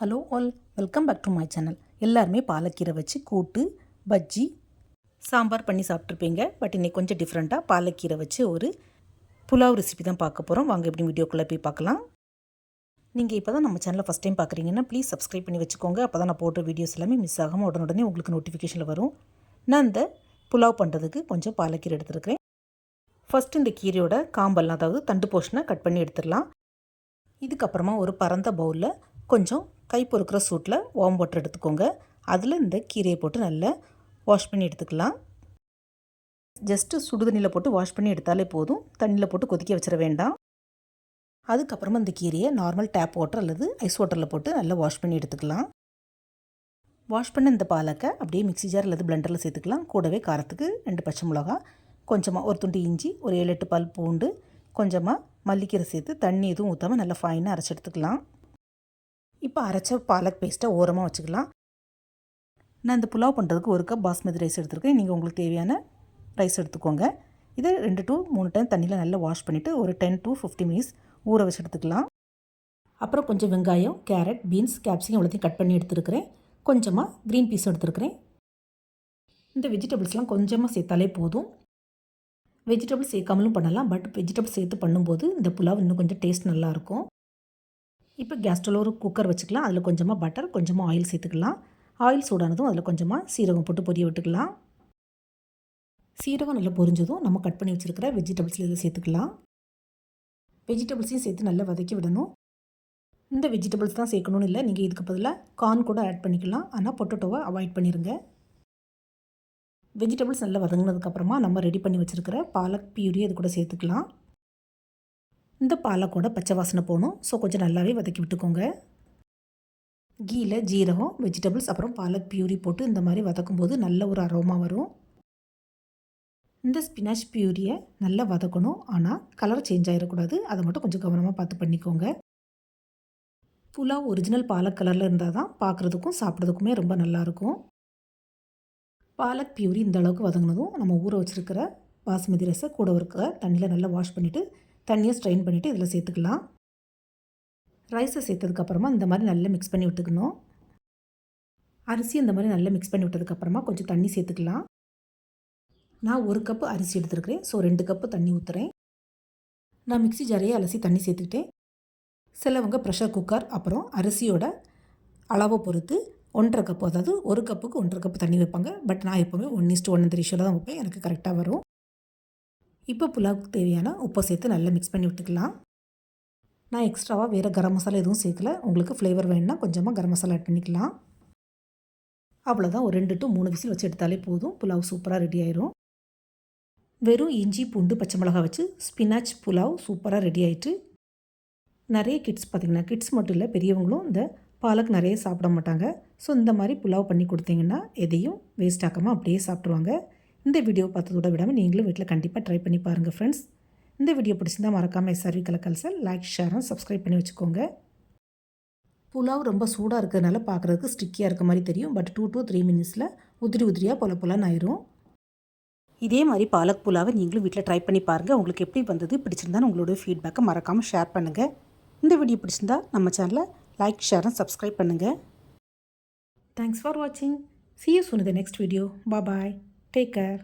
Hello all, welcome back to my channel. எல்லாருமே பாலக்கீரை வச்சு கூட்டு, பஜ்ஜி, சாம்பார் பண்ணி சாப்பிட்ருப்பீங்க. பட் இன்றைக்கி கொஞ்சம் டிஃப்ரெண்ட்டாக பாலக்கீரை வச்சு ஒரு புலாவ் ரெசிபி தான் பார்க்க போகிறோம். வாங்க எப்படி வீடியோக்குள்ளே போய் பார்க்கலாம். நீங்கள் இப்போ தான் நம்ம சேனலை ஃபஸ்ட் டைம் பார்க்குறீங்கன்னா ப்ளீஸ் சப்ஸ்கிரைப் பண்ணி வச்சுக்கோங்க. அப்போ தான் நான் போடுற வீடியோஸ் எல்லாமே மிஸ் ஆகாமல் உடனே உங்களுக்கு நோட்டிஃபிகேஷனில் வரும். நான் இந்த புலாவ் பண்ணுறதுக்கு கொஞ்சம் பாலக்கீரை எடுத்துருக்கிறேன். ஃபஸ்ட்டு இந்த கீரையோட காம்பெல்லாம், அதாவது தண்டு போர்ஷனை கட் பண்ணி எடுத்துடலாம். இதுக்கப்புறமா ஒரு பரந்த பவுலில் கொஞ்சம் கை பொறுக்கிற சூட்டில் வார்ம் வாட்டர் எடுத்துக்கோங்க. அதில் இந்த கீரையை போட்டு நல்லா வாஷ் பண்ணி எடுத்துக்கலாம். ஜஸ்ட்டு சுடு தண்ணியில் போட்டு வாஷ் பண்ணி எடுத்தாலே போதும். தண்ணியில் போட்டு கொதிக்க வச்சிட வேண்டாம். அதுக்கப்புறமா இந்த கீரையை நார்மல் டேப் வாட்டர் அல்லது ஐஸ் வாட்டரில் போட்டு நல்லா வாஷ் பண்ணி எடுத்துக்கலாம். வாஷ் பண்ண இந்த பாலக்கை அப்படியே மிக்ஸி ஜார் அல்லது பிளெண்டரில் சேர்த்துக்கலாம். கூடவே காரத்துக்கு 2 பச்சை மிளகா, கொஞ்சமாக ஒரு துண்டு இஞ்சி, ஒரு 7-8 பல் பூண்டு, கொஞ்சமாக மல்லிக்கீரை சேர்த்து தண்ணி எதுவும் ஊற்றாமல் நல்லா ஃபைனாக அரைச்சி எடுத்துக்கலாம். இப்போ அரைச்ச பாலக் பேஸ்ட்டை ஓரமாக வச்சுக்கலாம். நான் இந்த புலாவ் பண்ணுறதுக்கு 1 கப் பாஸ்மதி ரைஸ் எடுத்துருக்கேன். நீங்கள் உங்களுக்கு தேவையான ரைஸ் எடுத்துக்கோங்க. இதை 2 to 3 டைம் தண்ணியில் நல்லா வாஷ் பண்ணிவிட்டு ஒரு 10 to 15 மினிட்ஸ் ஊற வச்சு எடுத்துக்கலாம். அப்புறம் கொஞ்சம் வெங்காயம், கேரட், பீன்ஸ், கேப்சிகம் எல்லாத்தையும் கட் பண்ணி எடுத்துருக்கிறேன். கொஞ்சமாக க்ரீன் பீஸ் எடுத்துருக்கிறேன். இந்த வெஜிடபிள்ஸ்லாம் கொஞ்சமாக சேர்த்தாலே போதும். வெஜிடபிள்ஸ் சேர்க்காமலும் பண்ணலாம். பட் வெஜிடபிள்ஸ் சேர்த்து பண்ணும்போது இந்த புலாவ் இன்னும் கொஞ்சம் டேஸ்ட் நல்லாயிருக்கும். இப்போ கேஸ் ஸ்டவ்வில் ஒரு குக்கர் வச்சுக்கலாம். அதில் கொஞ்சமாக பட்டர், கொஞ்சமாக ஆயில் சேர்த்துக்கலாம். ஆயில் சூடானதும் அதில் கொஞ்சமாக சீரகம் போட்டு பொரிய விட்டுக்கலாம். சீரகம் நல்லா பொரிஞ்சதும் நம்ம கட் பண்ணி வச்சுருக்கிற வெஜிடபிள்ஸில் இதில் சேர்த்துக்கலாம். வெஜிடபிள்ஸையும் சேர்த்து நல்லா வதக்கி விடணும். இந்த வெஜிடபிள்ஸ் தான் சேர்க்கணும்னு இல்லை, நீங்கள் இதுக்கு பதிலாக கார்ன் கூட ஆட் பண்ணிக்கலாம். ஆனால் பொட்டேட்டோவை அவாய்ட் பண்ணிடுங்க. வெஜிடபிள்ஸ் நல்லா வதங்கினதுக்கப்புறமா நம்ம ரெடி பண்ணி வச்சுருக்கிற பாலக் பியூரி அது கூட சேர்த்துக்கலாம். இந்த பாலக்கோட பச்சை வாசனை போகணும். ஸோ கொஞ்சம் நல்லாவே வதக்கி விட்டுக்கோங்க. கீயில் ஜீரகம், வெஜிடபிள்ஸ், அப்புறம் பாலக் பியூரி போட்டு இந்த மாதிரி வதக்கும்போது நல்ல ஒரு அரோமா வரும். இந்த ஸ்பினாச் பியூரியை நல்லா வதக்கணும். ஆனால் கலர் சேஞ்ச் ஆகிடக்கூடாது. அதை மட்டும் கொஞ்சம் கவனமாக பார்த்து பண்ணிக்கோங்க. புலாவ் ஒரிஜினல் பாலக் கலரில் இருந்தால் தான் பார்க்குறதுக்கும் சாப்பிட்றதுக்குமே ரொம்ப நல்லாயிருக்கும். பாலக் பியூரி இந்த அளவுக்கு வதங்கினதும் நம்ம ஊற வச்சுருக்கிற பாஸ்மதி ரைஸை கூட இருக்கிற தண்ணியில் நல்லா வாஷ் பண்ணிவிட்டு தண்ணியை ஸ்ட்ரெயின் பண்ணிவிட்டு இதில் சேர்த்துக்கலாம். ரைஸை சேர்த்ததுக்கப்புறமா இந்த மாதிரி நல்லா மிக்ஸ் பண்ணி விட்டுக்கணும். அரிசி இந்த மாதிரி நல்லா மிக்ஸ் பண்ணி விட்டதுக்கப்புறமா கொஞ்சம் தண்ணி சேர்த்துக்கலாம். நான் 1 கப்பு அரிசி எடுத்துருக்கிறேன். ஸோ 2 கப்பு தண்ணி ஊற்றுறேன். நான் மிக்ஸி ஜாரையே அலசி தண்ணி சேர்த்துக்கிட்டேன். சிலவங்க ப்ரெஷர் குக்கர் அப்புறம் அரிசியோட அளவை பொறுத்து 1.5 கப்பு, அதாவது 1 கப்புக்கு 1.5 கப்பு தண்ணி வைப்பாங்க. பட் நான் எப்போவுமே 1:1 இந்த ரேஷியோவில் தான் வைப்பேன். எனக்கு கரெக்டாக வரும். இப்போ புலாவுக்கு தேவையான உப்பை சேர்த்து நல்லா மிக்ஸ் பண்ணி விட்டுக்கலாம். நான் எக்ஸ்ட்ராவாக வேறு கரம் மசாலா எதுவும் சேர்க்கல. உங்களுக்கு ஃப்ளேவர் வேணுன்னா கொஞ்சமாக கரம் மசாலா ஆட் பண்ணிக்கலாம். அவ்வளோதான். ஒரு 2 to 3 விசில் வச்சு எடுத்தாலே போதும். புலாவ் சூப்பராக ரெடி ஆயிரும். வெறும் இஞ்சி, பூண்டு, பச்சை மிளகா வச்சு ஸ்பினாச் புலாவ் சூப்பராக ரெடி ஆகிட்டு. நிறைய கிட்ஸ் பார்த்திங்கன்னா, கிட்ஸ் மட்டும் இல்லை பெரியவங்களும் இந்த பாலக் நிறைய சாப்பிட மாட்டாங்க. ஸோ இந்த மாதிரி புலாவ் பண்ணி கொடுத்தீங்கன்னா எதையும் வேஸ்ட் ஆக்காமல் அப்படியே சாப்பிட்ருவாங்க. இந்த வீடியோ பார்த்ததோட விடாமல் நீங்களும் வீட்டில் கண்டிப்பாக ட்ரை பண்ணி பாருங்கள் ஃப்ரெண்ட்ஸ். இந்த வீடியோ பிடிச்சிருந்தால் மறக்காமல் SRV கலக்கல்ஸை லைக், ஷேர் அண்ட் சப்ஸ்கிரைப் பண்ணி வச்சுக்கோங்க. புலாவ் ரொம்ப சூடாக இருக்கிறதுனால பார்க்குறதுக்கு ஸ்டிக்கியாக இருக்க மாதிரி தெரியும். பட் 2 to 3 மினிட்ஸில் உதிரியாக பொலன்னு ஆயிரும். இதே மாதிரி பாலக் புலாவை நீங்களும் வீட்டில் ட்ரை பண்ணி பாருங்கள். உங்களுக்கு எப்படி வந்தது, பிடிச்சிருந்தாலும் உங்களோட ஃபீட்பேக்கை மறக்காமல் ஷேர் பண்ணுங்கள். இந்த வீடியோ பிடிச்சிருந்தால் நம்ம சேனலை லைக், ஷேர் அண்ட் சப்ஸ்கிரைப் பண்ணுங்கள். தேங்க்ஸ் ஃபார் வாட்சிங். See you soon in the next video. Bye bye. Take care.